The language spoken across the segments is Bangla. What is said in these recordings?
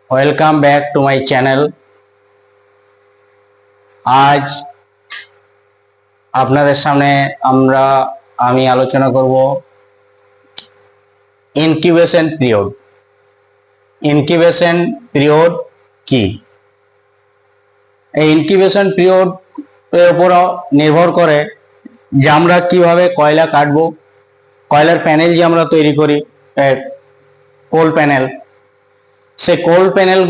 Welcome back to my channel. আজ আপনাদের সামনে আমি আলোচনা করব ইনকিউবেশন পিরিয়ড। ইনকিউবেশন পিরিয়ড কি? এই ইনকিউবেশন পিরিয়ড এর উপর নির্ভর করে যে আমরা কিভাবে কয়লা কাটবো, কয়লার প্যানেল যে আমরা তৈরি করি, কোল প্যানেল, সে coal panel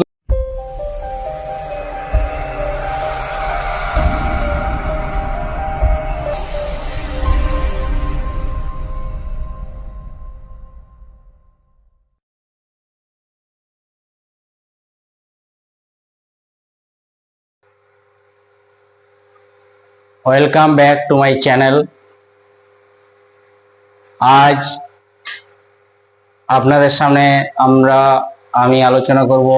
welcome back to my channel. আজ আপনাদের সামনে আমি আলোচনা করব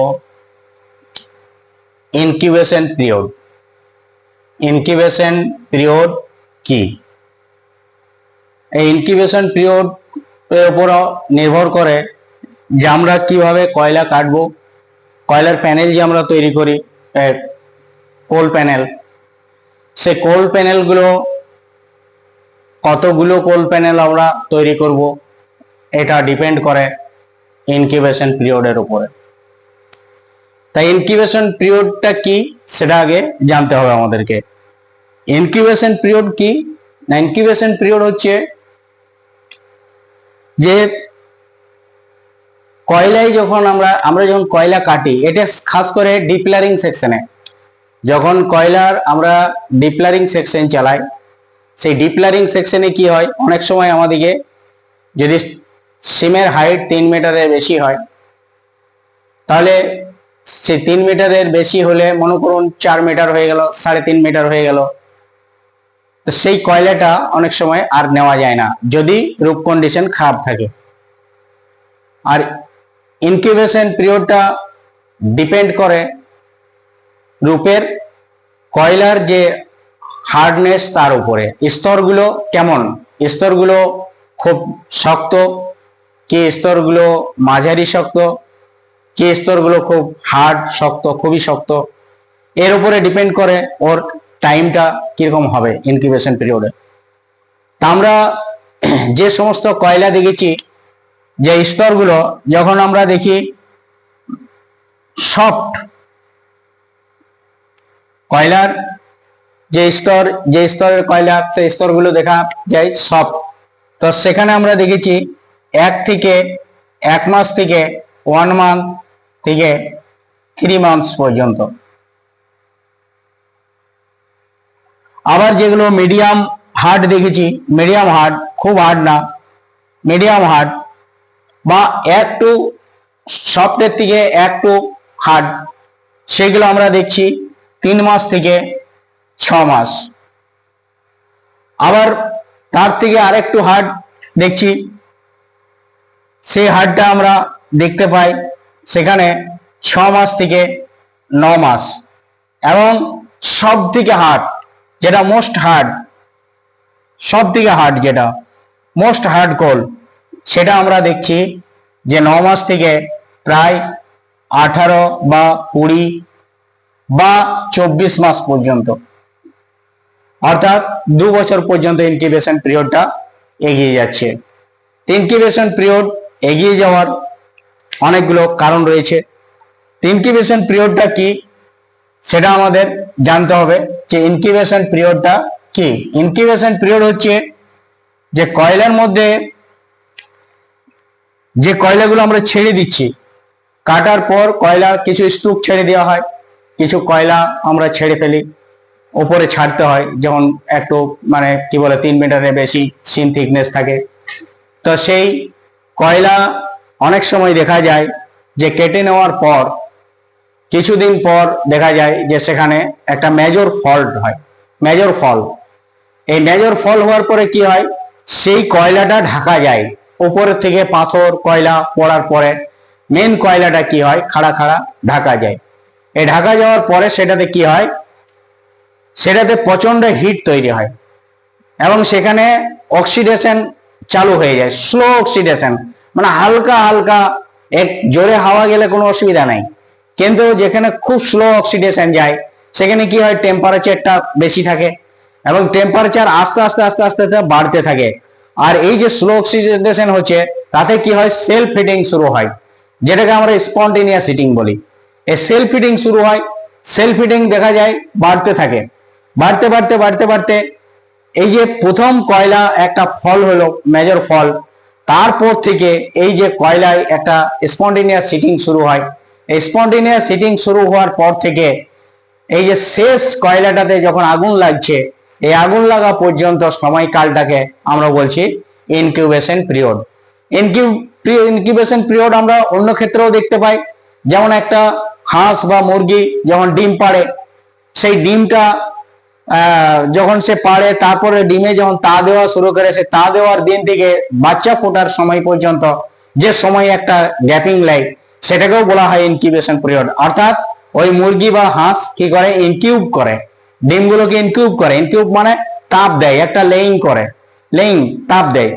ইনকিউবেশন পিরিয়ড। ইনকিউবেশন পিরিয়ড কি? এই ইনকিউবেশন পিরিয়ড এর উপর নির্ভর করে যে আমরা কিভাবে কয়লা কাটবো, কয়লার প্যানেল যে আমরা তৈরি করি, কোল প্যানেল, সে কোল প্যানেলগুলো, কতগুলো কোল প্যানেল আমরা তৈরি করব, এটা ডিপেন্ড করে ইনকিউবেশন পিরিয়ডের উপরে। তাই ইনকিউবেশন পিরিয়ডটা কি সেটা আগে জানতে হবে আমাদেরকে। ইনকিউবেশন পিরিয়ড কি না? ইনকিউবেশন পিরিয়ড হচ্ছে যে কয়লায় যখন আমরা যখন কয়লা কাটি, এটা খাস করে ডিপ্লারিং সেকশনে, যখন কয়লার আমরা ডিপ্লারিং সেকশন চালাই, সেই ডিপ্লারিং সেকশনে কি হয়, অনেক সময় আমাদেরকে যদি সিমের হাইট 3 মিটারের বেশি হয়, তাহলে সে 3 মিটারের বেশি হলে মনে করুন 4 মিটার হয়ে গেল, 3.5 মিটার হয়ে গেল, তো সেই কয়লাটা অনেক সময় আর নেওয়া যায় না যদি রূপ কন্ডিশন খারাপ থাকে। আর ইনকিউবেশন পিরিয়ডটা ডিপেন্ড করে রূপের, কয়লার যে হার্ডনেস তার উপরে। স্তরগুলো কেমন, স্তরগুলো খুব শক্ত কি, স্তরগুলো মাঝারি শক্ত কি, স্তরগুলো খুব হার্ড শক্ত, খুবই শক্ত, এর উপরে ডিপেন্ড করে ওর টাইমটা কিরকম হবে ইনকিউবেশন পিরিয়ডে। তা আমরা যে সমস্ত কয়লা দেখেছি, যে স্তরগুলো যখন আমরা দেখি সফট কয়লার, যে স্তরের কয়লা, সেই স্তরগুলো দেখা যায় সফট, তো সেখানে আমরা দেখেছি 1 মাস থেকে 1 মান্থ থেকে 3 মান্থস পর্যন্ত। আবার যেগুলো মিডিয়াম হার্ড দেখেছি, মিডিয়াম হার্ড, খুব হার্ড না, মিডিয়াম হার্ড বা একটু সফটের থেকে একটু হার্ড, সেগুলো আমরা দেখছি 3 মাস থেকে 6 মাস। আবার তার থেকে আরেকটু হার্ড দেখছি, সেই হার্ডটা আমরা দেখতে পাই সেখানে 6 মাস থেকে 9 মাস। এবং সব থেকে হার্ড, যেটা মোস্ট হার্ড, সব থেকে হার্ড যেটা মোস্ট হার্ড কোল, সেটা আমরা দেখছি যে 9 মাস থেকে প্রায় 18 বা 20 বা 24 মাস পর্যন্ত, অর্থাৎ 2 বছর পর্যন্ত ইনকিউবেশন পিরিয়ডটা এগিয়ে যাচ্ছে। ইনকিউবেশন পিরিয়ড এগিয়ে যাওয়ার অনেকগুলো কারণ রয়েছে। ইনকিউবেশন পিরিয়ডটা কি সেটা আমাদের জানতে হবে, যে ইনকিউবেশন পিরিয়ডটা কি। ইনকিউবেশন পিরিয়ড হচ্ছে যে কয়লার মধ্যে যে কয়লাগুলো আমরা ছেড়ে দিচ্ছি, কাটার পর কয়লা কিছু স্তূপ ছেড়ে দেওয়া হয়, কিছু কয়লা আমরা ছেড়ে ফেলি, উপরে ছাড়তে হয়, যেমন একটু কি বলে 3 মিটারের বেশি সিম থিকনেস থাকে। তো সেই কয়লা অনেক সময় দেখা যায় যে কেটে নেওয়ার পর কিছুদিন পর দেখা যায় যে সেখানে একটা মেজর ফল্ট হয়, মেজর ফল। এই মেজর ফল হওয়ার পরে কি হয়, সেই কয়লাটা ঢাকা যায়, উপরের থেকে পাথর কয়লা পড়ার পরে মেন কয়লাটা কি হয়, খাড়া খাড়া ঢাকা যায়। এই ঢাকা যাওয়ার পরে সেটাতে কি হয়, সেটাতে প্রচন্ড হিট তৈরি হয় এবং সেখানে অক্সিডেশন চালু হয়ে যায়, স্লো অক্সিডেশন, হালকা হালকা, জোরে হাওয়া গেলে কোনো অসুবিধা নাই, কিন্তু যেখানে খুব স্লো অক্সিডেশন যায় সেখানে কি হয়, টেম্পারেচারটা বেশি থাকে এবং টেম্পারেচার আস্তে আস্তে আস্তে আস্তে বাড়তে থাকে। আর এই যে স্লো অক্সিডেশন হচ্ছে তাতে কি হয়, সেলফ হিটিং শুরু হয়, যেটাকে আমরা স্পন্টেনিয়াস হিটিং বলি। এই সেলফ হিটিং শুরু হয়, সেলফ হিটিং দেখা যায় বাড়তে থাকে, বাড়তে বাড়তে বাড়তে বাড়তে এই যে প্রথম কয়লা একটা ফল হলো, মেজর ফল, তারপর থেকে এই যে কয়লায় একটা স্পন্টেনিয়াস হিটিং শুরু হয়। এই স্পন্টেনিয়াস হিটিং শুরু হওয়ার পর থেকে এই যে শেষ কয়লাটাতে যখন আগুন লাগছে, এই আগুন লাগা পর্যন্ত সময়কালটাকে আমরা বলছি ইনকিউবেশন পিরিয়ড। ইনকিউবেশন পিরিয়ড আমরা অন্য ক্ষেত্রেও দেখতে পাই, যেমন একটা হাঁস বা মুরগি যখন ডিম পাড়ে, সেই ডিমটা যখন সে পাড়ে তারপরে ডিমে যখন তা দেওয়া শুরু করে, সে তা দেওয়ার দিন থেকে বাচ্চা ফোটার সময় পর্যন্ত যে সময় একটা গ্যাপিং লাই, সেটাকেও বলা হয় ইনকিউবেশন পিরিয়ড। অর্থাৎ ওই মুরগি বা হাঁস কি করে, ইনকিউব করে, ডিমগুলোকে ইনকিউব করে। ইনকিউব মানে তাপ দেয়, একটা লেইং করে, লেইং তাপ দেয়।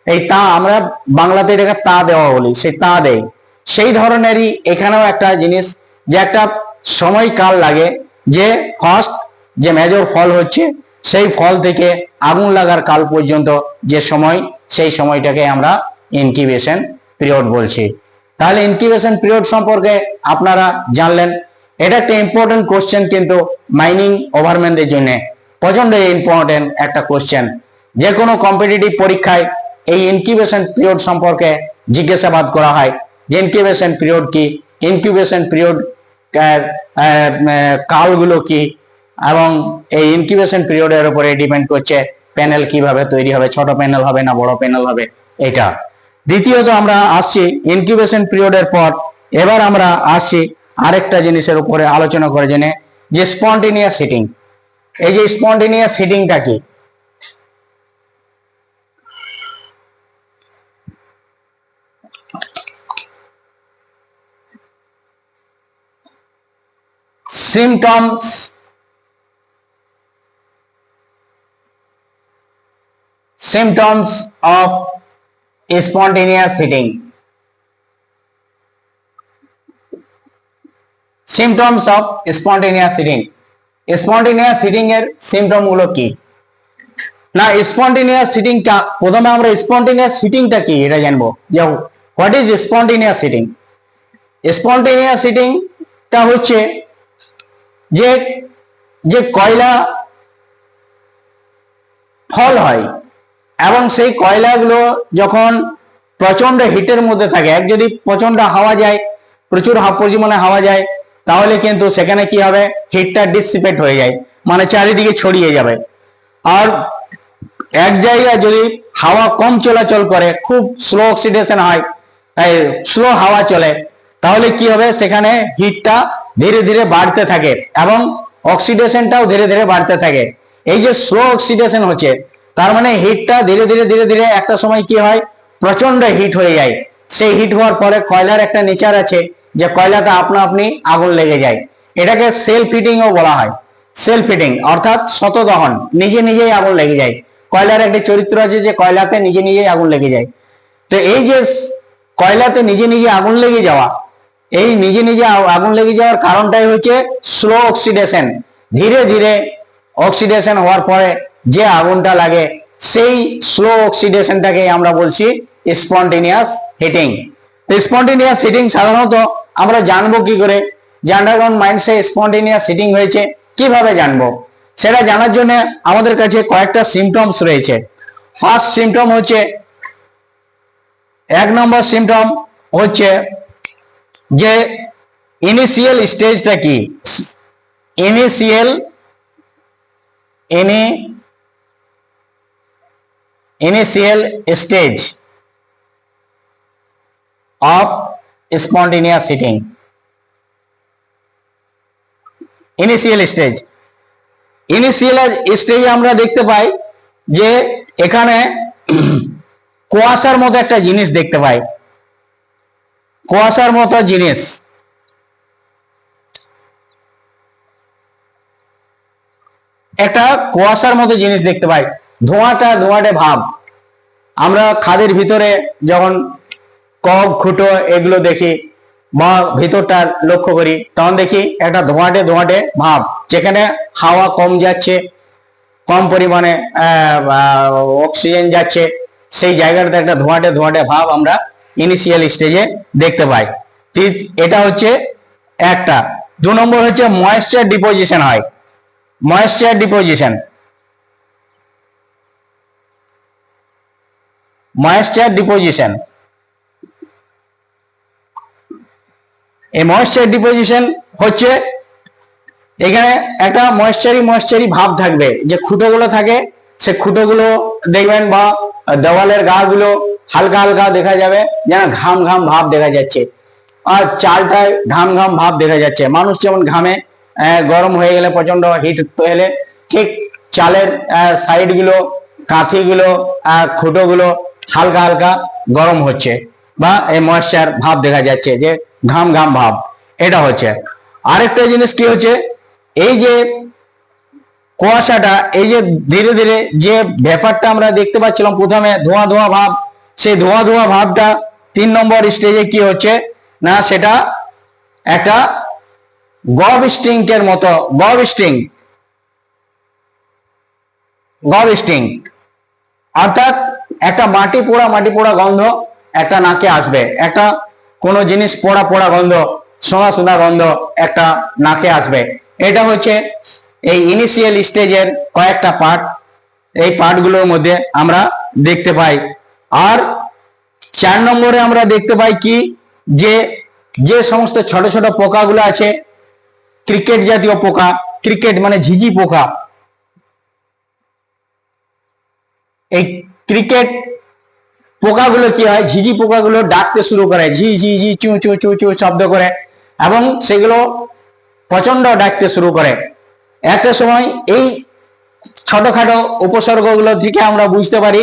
এই তা আমরা বাংলাতে এটাকে তা দেওয়া বলি, সেই তা দেয়। সেই ধরনেরই এখানেও একটা জিনিস, যে একটা সময়কাল লাগে, যে ফার্স্ট যে মেজর ফল হচ্ছে সেই ফল থেকে আগুন লাগার কাল পর্যন্ত যে সময়, সেই সময়টাকে আমরা ইনকিউবেশন পিরিয়ড বলছি। তাহলে ইনকিউবেশন পিরিয়ড সম্পর্কে আপনারা জানলেন। এটা একটা ইম্পর্টেন্ট কোশ্চেন, কিন্তু মাইনিং ওভারম্যানদের জন্য প্রচন্ড ইম্পর্টেন্ট একটা কোশ্চেন। যে কোনো কম্পিটিটিভ পরীক্ষায় এই ইনকিউবেশন পিরিয়ড সম্পর্কে জিজ্ঞাসাবাদ করা হয়, যে ইনকিউবেশন পিরিয়ড কি, ইনকিউবেশন পিরিয়ড কালগুলো কি, এবং এই ইনকিউবেশন পিরিয়ডের উপরে ডিপেন্ড করছে প্যানেল কিভাবে তৈরি হবে, ছোট প্যানেল হবে না বড় প্যানেল হবে, এটা। দ্বিতীয়ত আমরা আসছি ইনকিউবেশন পিরিয়ডের পর, এবার আমরা আসছি আরেকটা জিনিসের উপরে আলোচনা করে জেনে, যে স্পন্টেনিয়াস হিটিং। এই যে স্পন্টেনিয়াস হিটিংটা কি, symptoms of spontaneous heating. Symptoms of spontaneous heating. Spontaneous heating এর সিম্পটম গুলো কি না, স্পন্টেনিয়াস হিটিংটা প্রথমে আমরা স্পন্টেনিয়াস হিটিংটা কি এটা জানবো, যে what is spontaneous heating. Spontaneous হিটিংটা হচ্ছে যে যে কয়লা ফল হয় এবং সেই কয়লাগুলো যখন প্রচন্ড হিটের মধ্যে থাকে, এক যদি প্রচন্ড হাওয়া যায়, প্রচুর পরিমাণে হাওয়া যায়, তাহলে কিন্তু সেখানে কি হবে, হিটটা ডিসিপেট হয়ে যায়, মানে চারিদিকে ছড়িয়ে যাবে। আর এক জায়গায় যদি হাওয়া কম চলাচল করে, খুব স্লো অক্সিডেশন হয়, স্লো হাওয়া চলে, তাহলে কি হবে, সেখানে হিটটা ধীরে ধীরে বাড়তে থাকে এবং অক্সিডেশনটাও ধীরে ধীরে বাড়তে থাকে। এই যে স্লো অক্সিডেশন হচ্ছে, তার মানে হিটটা ধীরে ধীরে ধীরে ধীরে একটা সময় কি হয়, প্রচন্ড হিট হয়ে যায়। সেই হিট হওয়ার পরে কয়লার একটা নেচার আছে, যে কয়লাটা আপনা আপনি আগুন লেগে যায়। এটাকে সেলফ হিটিংও বলা হয়। সেলফ হিটিং অর্থাৎ শতদহন, নিজে নিজেই আগুন লেগে যায়। কয়লার একটা চরিত্র আছে যে কয়লাতে নিজে নিজেই আগুন লেগে যায়। তো এই যে কয়লাতে নিজে নিজে আগুন লেগে যাওয়া, এই নিজে নিজে আগুন লেগে যাওয়ার কারণটাই হচ্ছে স্লো অক্সিডেশন। ধীরে ধীরে অক্সিডেশন হওয়ার পরে যে আগুনটা লাগে, সেই স্লো অক্সিডেশনটাকে আমরা বলছি স্পন্টেনিয়াস হিটিং। স্পন্টেনিয়াস হিটিং সাধারণত আমরা জানবো কি করে, যে আন্ডারগ্রাউন্ড মাইন্সে স্পন্টেনিয়াস হিটিং হয়েছে কিভাবে জানবো, সেটা জানার জন্য আমাদের কাছে কয়েকটা সিমটমস রয়েছে। ফার্স্ট সিমটম হচ্ছে, এক নম্বর সিমটম হচ্ছে যে ইনিশিয়াল স্টেজটা কি, initial stage of spontaneous heating. Initial স্টেজে আমরা দেখতে পাই যে এখানে কুয়াশার মতো একটা জিনিস দেখতে পাই, কুয়াশার মতো জিনিস। একটা কুয়াশার মতো জিনিস দেখতে পাই, ধোঁয়াটে ভাব। আমরা খাদের ভিতরে যখন কক খুঁটো এগুলো দেখি, বা ভিতরটা লক্ষ্য করি, তখন দেখি একটা ধোঁয়াটে ধোঁয়াটে ভাব, যেখানে হাওয়া কম যাচ্ছে, কম পরিমাণে অক্সিজেন যাচ্ছে, সেই জায়গাটাতে একটা ধোঁয়াটে ধোঁয়াটে ভাব আমরা ইনিশিয়াল স্টেজে দেখতে পাই। ঠিক এটা হচ্ছে একটা। 2 নম্বর হচ্ছে ময়েশ্চার ডিপোজিশন হয়। ময়েশ্চার ডিপোজিশন, ময়েশ্চার ডিপোজিশন, এই ময়েশ্চার ডিপোজিশন হচ্ছে এখানে একটা ময়েশ্চারি ভাব থাকবে, যে খুঁটোগুলো থাকে সে খুঁটোগুলো দেখবেন বা দেওয়ালের গা গুলো হালকা হালকা দেখা যাবে, যেন ঘাম ঘাম ভাব দেখা যাচ্ছে, আর চালটায় ঘাম ঘাম ভাব দেখা যাচ্ছে। মানুষ যেমন ঘামে, গরম হয়ে গেলে প্রচন্ড হিট হলে, ঠিক চালের সাইড গুলো, কাঁথি গুলো, খুঁটো গুলো হালকা হালকা গরম হচ্ছে, বা এই ময়েশ্চার ভাব দেখা যাচ্ছে, যে ঘাম ঘাম ভাব। এটা হচ্ছে। আরেকটা জিনিস কি হচ্ছে, এই যে কুয়াশাটা, এই যে ধীরে ধীরে যে ব্যাপারটা আমরা দেখতে পাচ্ছিলাম প্রথমে ধোঁয়া ধোঁয়া ভাব, সেই ধোঁয়া ধোঁয়া ভাবটা 3 নম্বর স্টেজে কি হচ্ছে না, সেটা একটা গব স্টিংকের মতো, গব স্টিং, অর্থাৎ একটা মাটি পোড়া গন্ধ একটা নাকে আসবে, একটা কোনো জিনিস পোড়া পোড়া গন্ধ, সোনা সোনা গন্ধ একটা নাকে আসবে। এটা হচ্ছে এই ইনিশিয়াল স্টেজের কয়েকটা পার্ট। এই পার্টগুলোর মধ্যে আমরা দেখতে পাই। আর 4 নম্বরে আমরা দেখতে পাই কি, যে সমস্ত ছোট ছোট পোকাগুলো আছে, ক্রিকেট জাতীয় পোকা, ক্রিকেট মানে ঝিঝি পোকা, এই ক্রিকেট পোকাগুলো কি হয়, ঝিঝি পোকাগুলো ডাকতে শুরু করে, ঝি ঝি ঝি চু চু চু চু শব্দ করে, এবং সেগুলো প্রচন্ড ডাকতে শুরু করে। একটা সময় এই ছোটখাটো উপসর্গগুলো থেকে আমরা বুঝতে পারি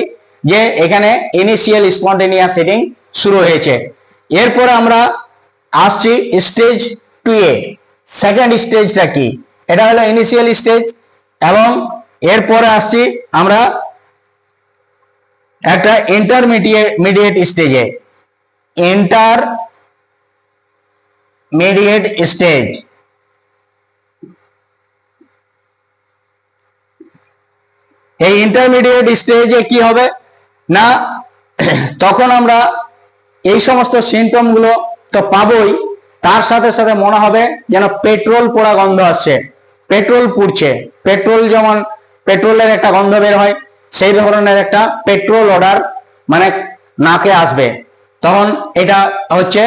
যে এখানে ইনিশিয়াল স্পন্টেনিয়াস হিটিং শুরু হয়েছে। এরপর আমরা আসছি স্টেজ 2 এ। সেকেন্ড স্টেজটা কি, এটা হলো ইনিশিয়াল স্টেজ, এবং এরপরে আসছি আমরা একটা ইন্টারমিডিয়েট স্টেজে। ইন্টারমিডিয়েট স্টেজ, এই ইন্টারমিডিয়েট স্টেজে কি হবে না, তখন আমরা এই সমস্ত সিমটম গুলো তো পাবোই, তার সাথে সাথে মনে হবে যেন পেট্রোল পোড়া গন্ধ আসছে, পেট্রোল পুড়ছে। পেট্রোল যেমন পেট্রোলের একটা গন্ধ বের হয়, সেই ধরনের একটা পেট্রোল অর্ডার মানে নাকে আসবে। তখন এটা হচ্ছে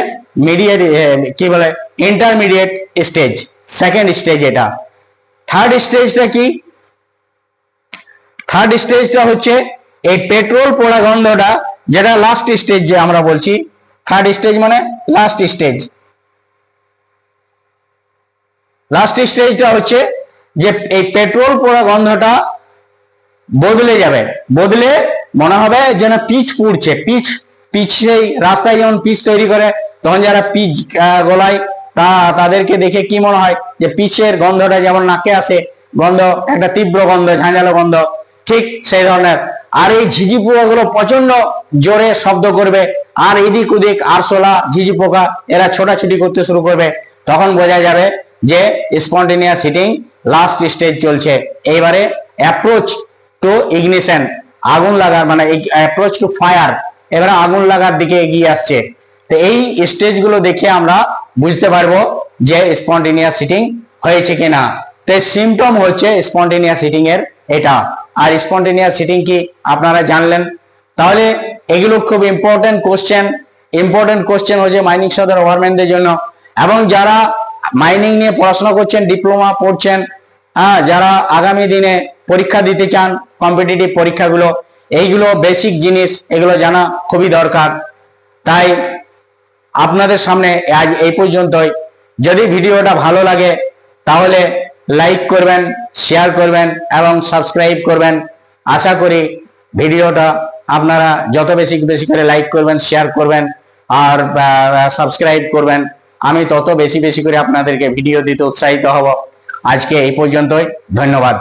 কি বলে, ইন্টারমিডিয়েট স্টেজ, সেকেন্ড স্টেজ এটা। থার্ড স্টেজটা কি, থার্ড স্টেজটা হচ্ছে এই পেট্রোল পোড়া গন্ধটা, যেটা লাস্ট স্টেজ যে আমরা বলছি, থার্ড স্টেজ মানে লাস্ট স্টেজ। লাস্ট স্টেজটা হচ্ছে যে এই পেট্রোল পোড়া গন্ধটা বদলে যাবে, বদলে মনে হবে যেন পিচ পুড়ছে, পিচ সেই রাস্তায় যেমন পিচ তৈরি করে, তখন যারা পিচ গলায় তাদেরকে দেখে কি মনে হয়, যে পিচের গন্ধটা যেমন নাকে আসে, গন্ধ একটা তীব্র গন্ধ, ঝাঁঝালো গন্ধ, ঠিক সেই ধরনের। আর এই ঝিঝি পোকাগুলো প্রচন্ড জোরে শব্দ করবে, আর এদিক ওদিক আরশোলা ঝিঝি পোকা এরা ছোটাছুটি করতে শুরু করবে, তখন বোঝা যাবে যে স্পন্টেনিয়াস হিটিং লাস্ট স্টেজ চলছে। এইবারে অ্যাপ্রোচ টু ইগনিশন, আগুন লাগার মানে অ্যাপ্রোচ টু ফায়ার, এবারে আগুন লাগার দিকে এগিয়ে আসছে। তো এই স্টেজগুলো দেখে আমরা বুঝতে পারবো যে স্পন্টেনিয়াস হিটিং হয়েছে কিনা। তো সিমটম হচ্ছে স্পন্টেনিয়াস হিটিং এর এটা। আর স্পন্টেনিয়াস হিটিং কি আপনারা জানলেন। তাহলে এগুলো খুব ইম্পর্টেন্ট কোশ্চেন হচ্ছে মাইনিং সদর ওভারম্যানদের জন্য, এবং যারা মাইনিং নিয়ে পড়াশোনা করছেন, ডিপ্লোমা পড়ছেন, যারা আগামী দিনে পরীক্ষা দিতে চান, কম্পিটিটিভ পরীক্ষাগুলো, এইগুলো বেসিক জিনিস, এগুলো জানা খুবই দরকার। তাই আপনাদের সামনে আজ এই পর্যন্তই। যদি ভিডিওটা ভালো লাগে তাহলে লাইক করবেন, শেয়ার করবেন এবং সাবস্ক্রাইব করবেন। আশা করি ভিডিওটা আপনারা যত বেশি করে লাইক করবেন, শেয়ার করবেন আর সাবস্ক্রাইব করবেন, আমি তত বেশি করে আপনাদেরকে ভিডিও দিতে উৎসাহিত হব। আজকে এই পর্যন্তই, ধন্যবাদ।